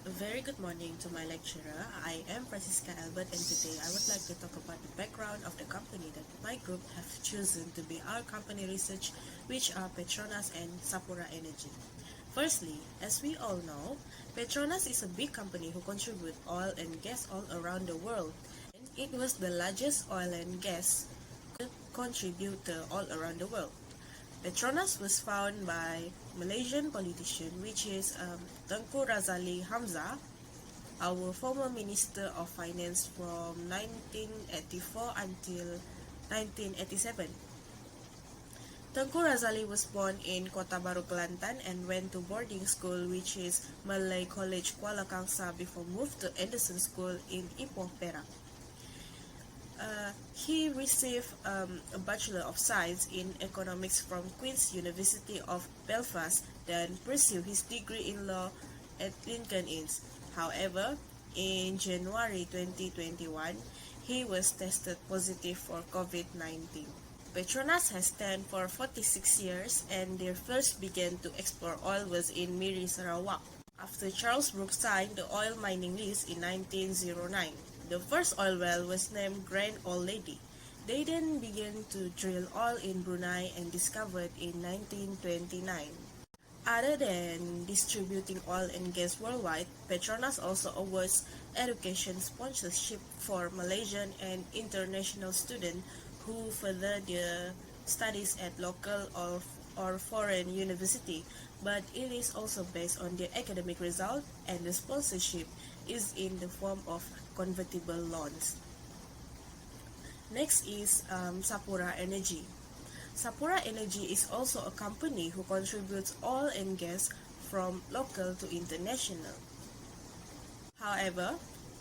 A very good morning to my lecturer. I am Francisca Albert, and today I would like to talk about the background of the company that my group have chosen to be our company research, which are Petronas and Sapura Energy. Firstly, as we all know, Petronas is a big company who contribute oil and gas all around the world. It was the largest oil and gas contributor all around the world. Petronas was founded by Malaysian politician, which is Tengku Razali Hamzah, our former Minister of Finance from 1984 until 1987. Tengku Razali was born in Kota Baru, Kelantan and went to boarding school, which is Malay College Kuala Kangsar, before moved to Anderson School in Ipoh, Perak. He received a Bachelor of Science in Economics from Queen's University of Belfast, then pursued his degree in law at Lincoln Inns. However, in January 2021, he was tested positive for COVID-19. Petronas has stand for 46 years, and their first began to explore oil was in Miri, Sarawak, after Charles Brooks signed the oil mining lease in 1909. The first oil well was named Grand Old Lady. They then began to drill oil in Brunei and discovered in 1929. Other than distributing oil and gas worldwide, Petronas also awards education sponsorship for Malaysian and international students who further their studies at local or foreign university, but it is also based on their academic result, and the sponsorship is in the form of convertible loans. Next is Sapura Energy. Sapura Energy is also a company who contributes oil and gas from local to international. However,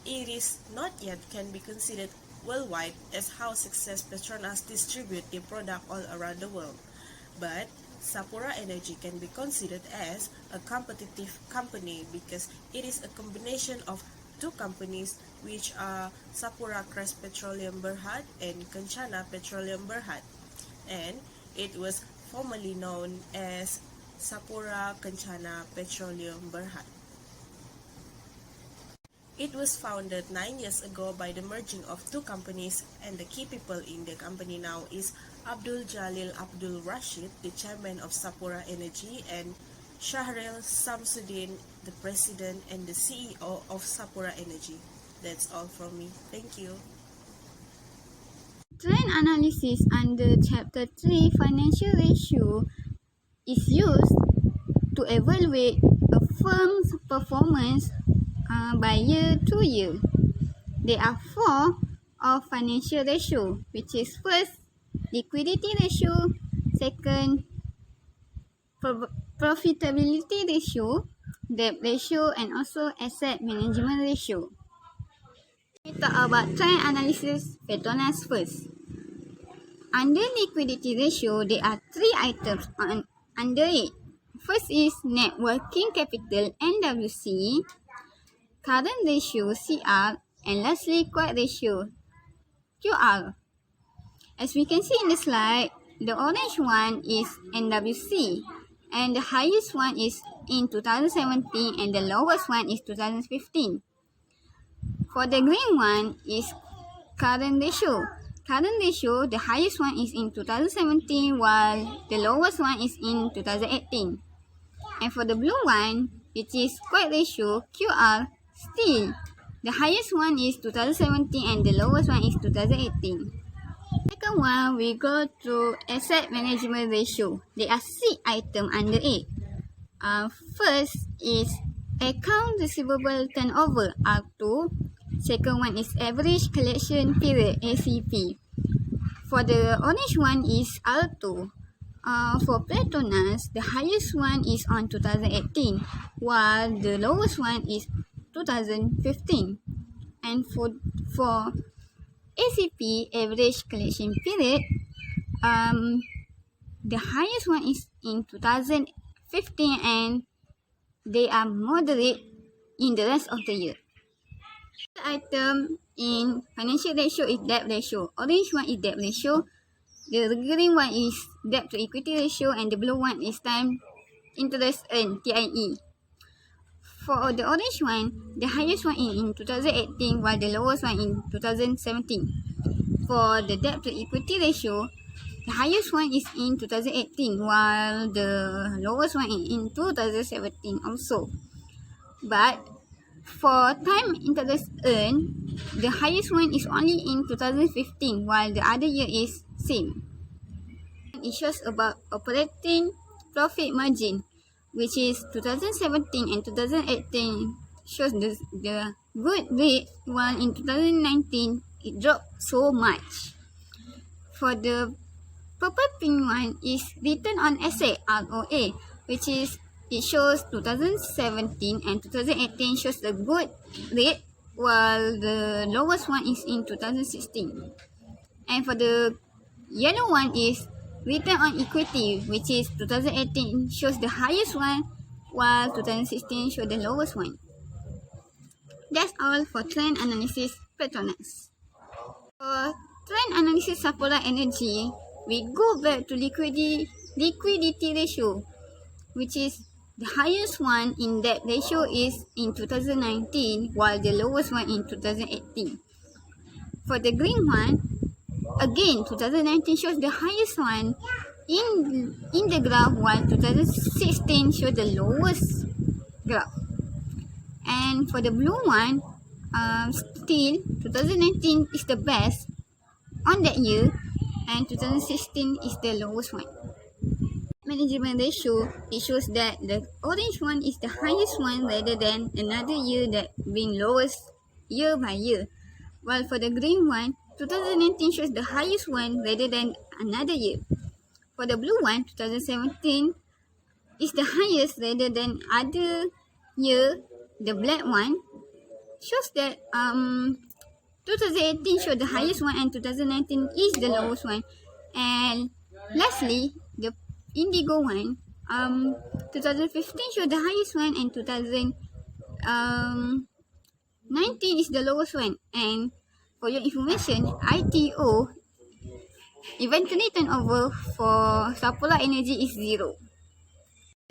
it is not yet can be considered worldwide as how success Petronas distribute their product all around the world. But Sapura Energy can be considered as a competitive company because it is a combination of two companies, which are Sapura Crest Petroleum Berhad and Kencana Petroleum Berhad, and it was formerly known as Sapura Kencana Petroleum Berhad. It was founded 9 years ago by the merging of two companies, and the key people in the company now is Abdul Jalil Abdul Rashid, the chairman of Sapura Energy, and Shahril Samsudin, the president and the CEO of Sapura Energy. That's all from me. Thank you. Trend analysis under Chapter 3 Financial Ratio is used to evaluate a firm's performance by year to year. There are four of financial ratio, which is first, liquidity ratio, second, profitability ratio, debt ratio, and also asset management ratio. We talk about trend analysis Petronas first. Under liquidity ratio, there are three items under it. First is net working capital NWC, current ratio CR, and lastly quiet ratio QR. As we can see in the slide, the orange one is NWC, and the highest one is in 2017 and the lowest one is 2015. For the green one is current ratio. Current ratio, the highest one is in 2017 while the lowest one is in 2018. And for the blue one, which is quiet ratio QR, still the highest one is 2017 and the lowest one is 2018. Second one, we go to asset management ratio. There are 6 items under it. First is account receivable turnover R2. Second one is average collection period ACP. For the orange one is R2. For Petronas, the highest one is on 2018, while the lowest one is 2015. And for ACP, average collection period, the highest one is in 2015 and they are moderate in the rest of the year. The item in financial ratio is debt ratio. Orange one is debt ratio. The green one is debt to equity ratio, and the blue one is time interest earned, TIE. For the orange one, the highest one in 2018 while the lowest one in 2017. For the debt to equity ratio, the highest one is in 2018 while the lowest one is in 2017 also. But for time interest earned, the highest one is only in 2015 while the other year is same. It shows about operating profit margin, which is 2017 and 2018 shows the good rate, while in 2019 it dropped so much. For the purple pink one is return on asset ROA, which is it shows 2017 and 2018 shows the good rate, while the lowest one is in 2016. And for the yellow one is return on equity, which is 2018 shows the highest one, while 2016 shows the lowest one. That's all for trend analysis Petronas. For trend analysis Sapura Energy, we go back to liquidity ratio, which is the highest one in debt ratio is in 2019, while the lowest one in 2018. For the green one, again 2019 shows the highest one in the graph, while 2016 shows the lowest graph. And for the blue one, still 2019 is the best on that year, and 2016 is the lowest one. Management ratio, it shows that the orange one is the highest one rather than another year that being lowest year by year, while for the green one, 2019 shows the highest one rather than another year. For the blue one, 2017 is the highest rather than other year. The black one shows that 2018 shows the highest one and 2019 is the lowest one. And lastly, the indigo one, 2015 shows the highest one and 2019 is the lowest one. And for your information, ITO eventually turnover for Sapura Energy is 0.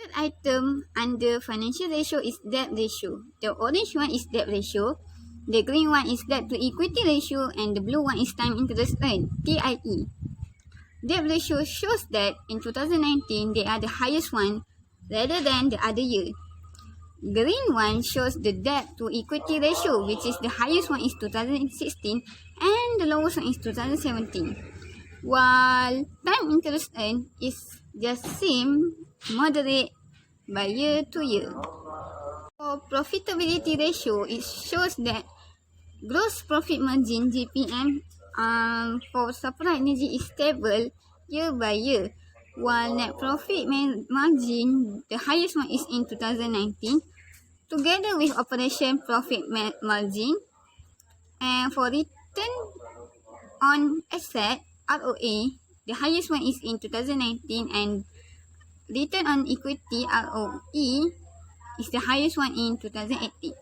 Third item under financial ratio is debt ratio. The orange one is debt ratio, the green one is debt to equity ratio, and the blue one is time interest earned, TIE. Debt ratio shows that in 2019 they are the highest one rather than the other year. Green one shows the debt to equity ratio, which is the highest one is 2016 and the lowest one is 2017. While time interest earned is just same, moderate by year to year. For profitability ratio, it shows that gross profit margin GPM for Sapura Energy is stable year by year, while net profit margin, the highest one is in 2019, together with operation profit margin. And for return on asset ROA, the highest one is in 2019, and return on equity ROE is the highest one in 2018.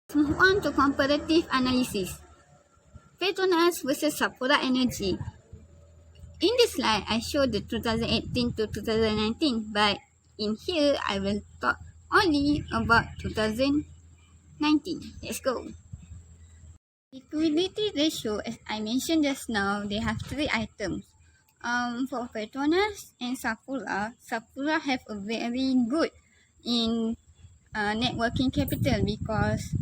Let's move on to comparative analysis. Petronas versus Sapura Energy. In this slide, I show the 2018 to 2019, but in here, I will talk only about 2019. Let's go. Liquidity ratio, as I mentioned just now, they have 3 items. For Petronas and Sapura, Sapura have a very good in net working capital because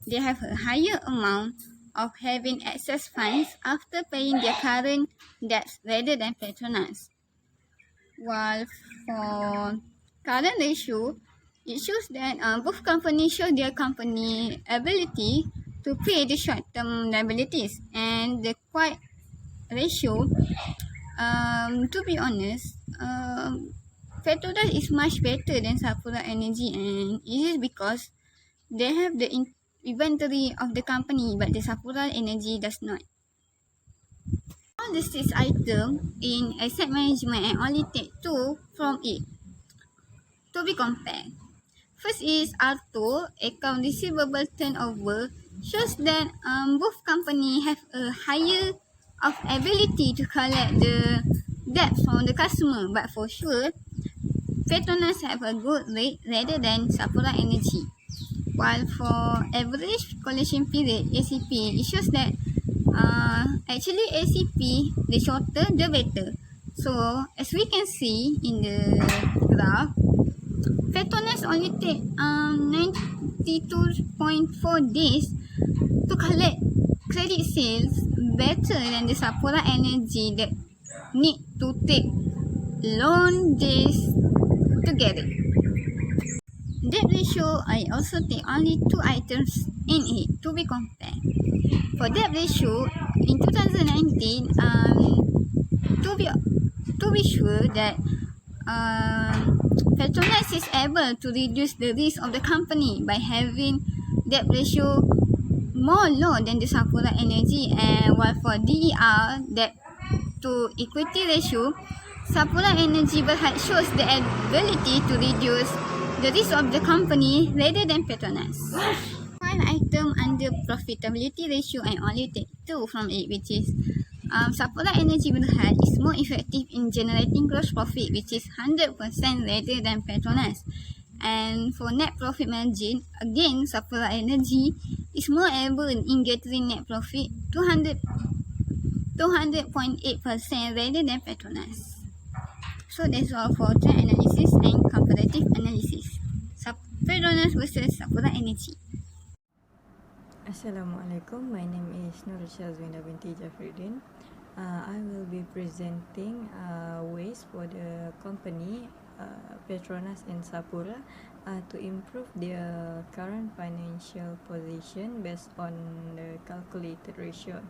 they have a higher amount of having excess funds after paying their current debts rather than Petronas. While for current ratio, it shows that both companies show their company ability to pay the short-term liabilities, and the quiet ratio, to be honest, Petronas is much better than Sapura Energy, and it is because they have the inventory of the company, but the Sapura Energy does not. All the 6 items in asset management, and only take 2 from it to be compared. First is R2, account receivable turnover, shows that both companies have a higher of ability to collect the debt from the customer, but for sure Petronas have a good rate rather than Sapura Energy. While for average collection period ACP, it shows that actually ACP, the shorter the better. So as we can see in the graph, Petronas only take 92.4 days to collect credit sales, better than the Sapura Energy that need to take long days to get it. Debt ratio, I also take only two items in it to be compared. For debt ratio, in 2019, to be sure that Petronas is able to reduce the risk of the company by having debt ratio more low than the Sapura Energy, and while for DER, debt to equity ratio, Sapura Energy perhaps shows the ability to reduce the risk of the company rather than Petronas. One item under profitability ratio, I only take two from it, which is Sapura Energy Berhad is more effective in generating gross profit, which is 100% rather than Petronas. And for net profit margin, again, Sapura Energy is more able in getting net profit 200.8% rather than Petronas. So that's all for trend analysis and comparative analysis. Petronas versus Sapura Energy. Assalamualaikum. My name is Nur Shazwinda binti Jafridin. I will be presenting ways for the company Petronas and Sapura to improve their current financial position based on the calculated ratio.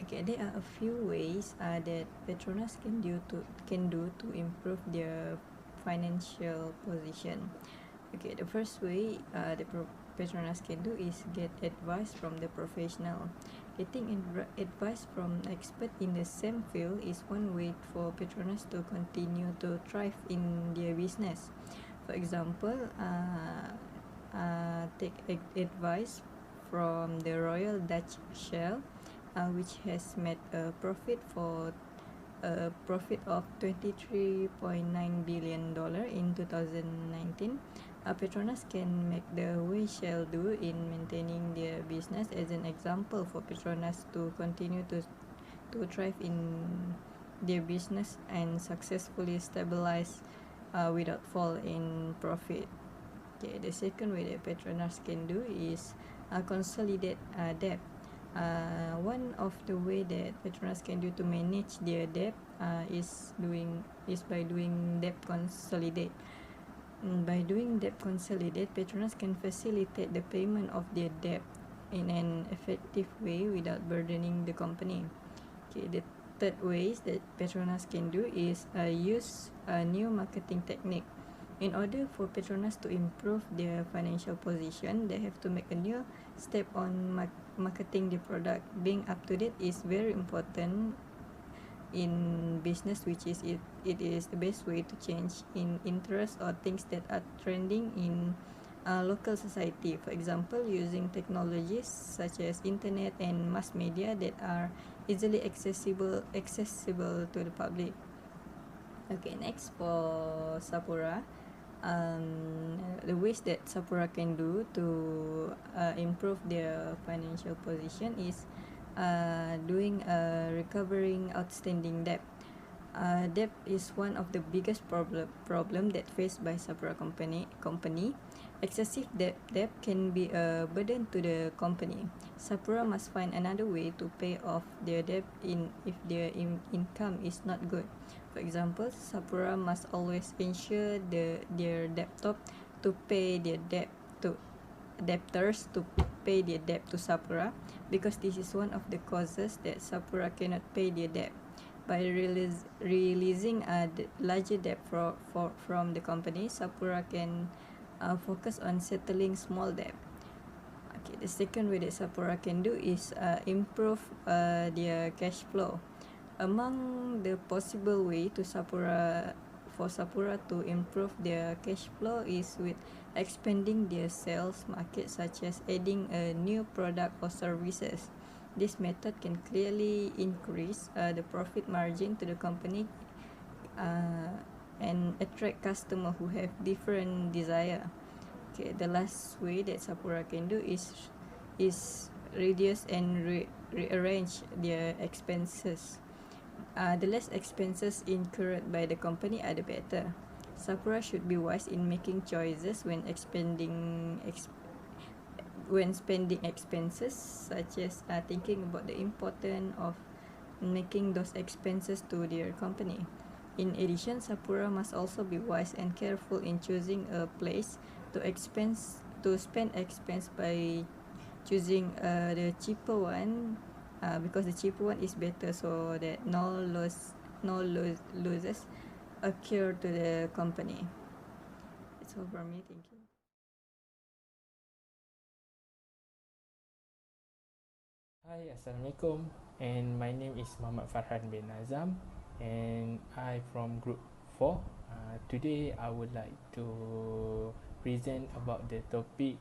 Okay, there are a few ways that Petronas can do to improve their financial position. Okay, the first way Petronas can do is get advice from the professional. Getting advice from experts in the same field is one way for Petronas to continue to thrive in their business. For example, take advice from the Royal Dutch Shell, which has made a profit of $23.9 billion in 2019. Petronas can make the way Shell do in maintaining their business as an example for Petronas to continue to thrive in their business and successfully stabilize without fall in profit. Okay, the second way that Petronas can do is consolidate debt. One of the way that Petronas can do to manage their debt is by doing debt consolidate. By doing debt consolidate, Petronas can facilitate the payment of their debt in an effective way without burdening the company. Okay, the third ways that Petronas can do is use a new marketing technique. In order for Petronas to improve their financial position, they have to make a new step on marketing the product. Being up to date is very important in business, which is it is the best way to change in interest or things that are trending in local society. For example, using technologies such as internet and mass media that are easily accessible to the public. Okay, next for Sapura, the ways that Sapura can do to improve their financial position is doing recovering outstanding debt. Debt is one of the biggest problem that faced by Sapura company. Excessive debt can be a burden to the company. Sapura must find another way to pay off their debt if their income is not good. For example, Sapura must always ensure their debtors to pay their debt to Sapura, because this is one of the causes that Sapura cannot pay their debt. By releasing a larger debt from the company, Sapura can focus on settling small debt. Okay, the second way that Sapura can do is improve their cash flow. Among the possible way for Sapura to improve their cash flow is with expanding their sales market, such as adding a new product or services. This method can clearly increase the profit margin to the company, and and attract customers who have different desire. Okay, the last way that Sapura can do is reduce and rearrange their expenses. The less expenses incurred by the company are the better. Sapura should be wise in making choices when spending expenses, such as thinking about the importance of making those expenses to their company. In addition, Sapura must also be wise and careful in choosing a place to spend expense by choosing the cheaper one, because the cheaper one is better, so that no losses occur to the company. That's all from me. Thank you. Hi, Assalamualaikum, and my name is Muhammad Farhan bin Azam, and I from Group 4. Today, I would like to present about the topic,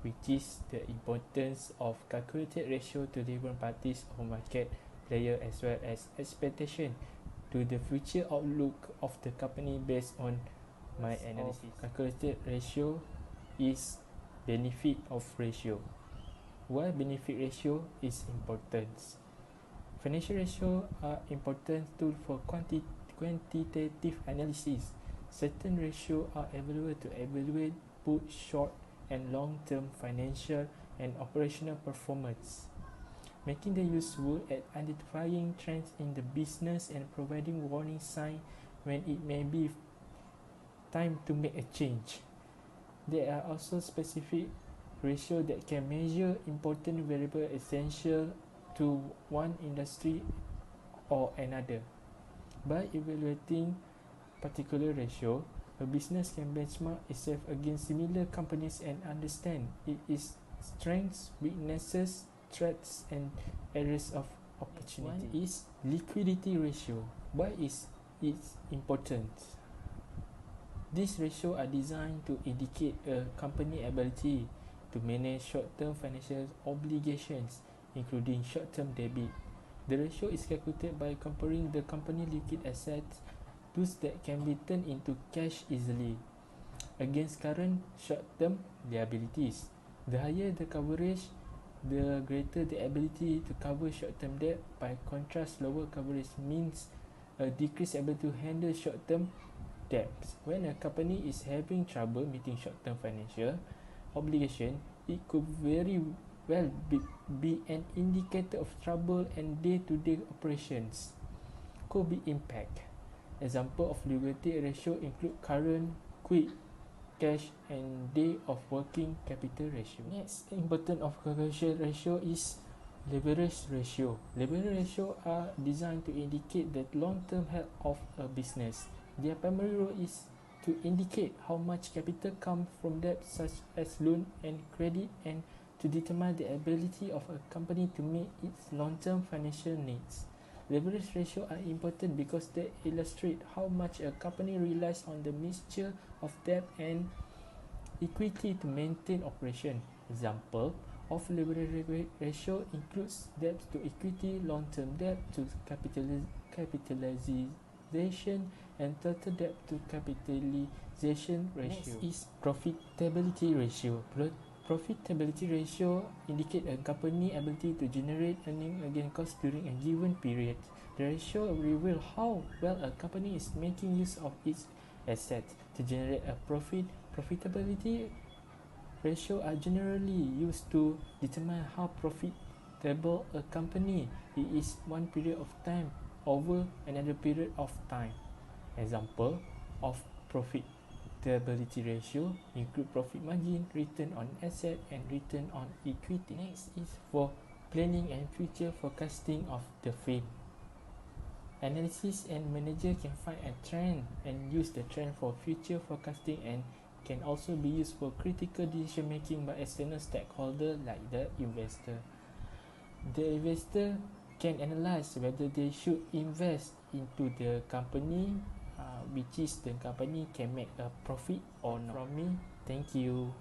which is the importance of calculated ratio to different parties or market player, as well as expectation to the future outlook of the company based on my analysis. Calculated ratio is benefit of ratio. Why benefit ratio is important? Financial ratio are important tool for quantitative analysis. Certain ratio are available to evaluate both short and long-term financial and operational performance, making them useful at identifying trends in the business and providing warning sign when it may be time to make a change. There are also specific ratio that can measure important variable essential to one industry or another. By evaluating particular ratio, a business can benchmark itself against similar companies and understand its strengths, weaknesses, threats, and areas of opportunity. One is liquidity ratio. Why is it important? These ratios are designed to indicate a company's ability to manage short-term financial obligations, including short-term debit. The ratio is calculated by comparing the company's liquid assets, those that can be turned into cash easily, against current short-term liabilities. The higher the coverage, the greater the ability to cover short-term debt. By contrast, lower coverage means a decreased ability to handle short-term debts. When a company is having trouble meeting short-term financial obligation, it could very well be an indicator of trouble and day-to-day operations. Could be impact. Example of liquidity ratio include current, quick, cash, and day of working capital ratio. Next, important of calculation ratio is leverage ratio. Leverage ratio are designed to indicate the long-term health of a business. Their primary role is to indicate how much capital comes from debt such as loan and credit, and to determine the ability of a company to meet its long-term financial needs. Leverage ratio are important because they illustrate how much a company relies on the mixture of debt and equity to maintain operation. Example of leverage ratio includes debt to equity, long-term debt to capitalization, and total debt to capitalization ratio. Next is profitability ratio. Profitability ratio indicate a company ability to generate earning against cost during a given period. The ratio reveals how well a company is making use of its assets to generate a profit. Profitability ratio are generally used to determine how profitable a company is one period of time over another period of time. Example of profitability ratio include profit margin, return on asset, and return on equity. Next is for planning and future forecasting of the firm. Analysis and manager can find a trend and use the trend for future forecasting, and can also be used for critical decision making by external stakeholders like the investor. The investor can analyze whether they should invest into the company, which is the company can make a profit or not. From me, thank you.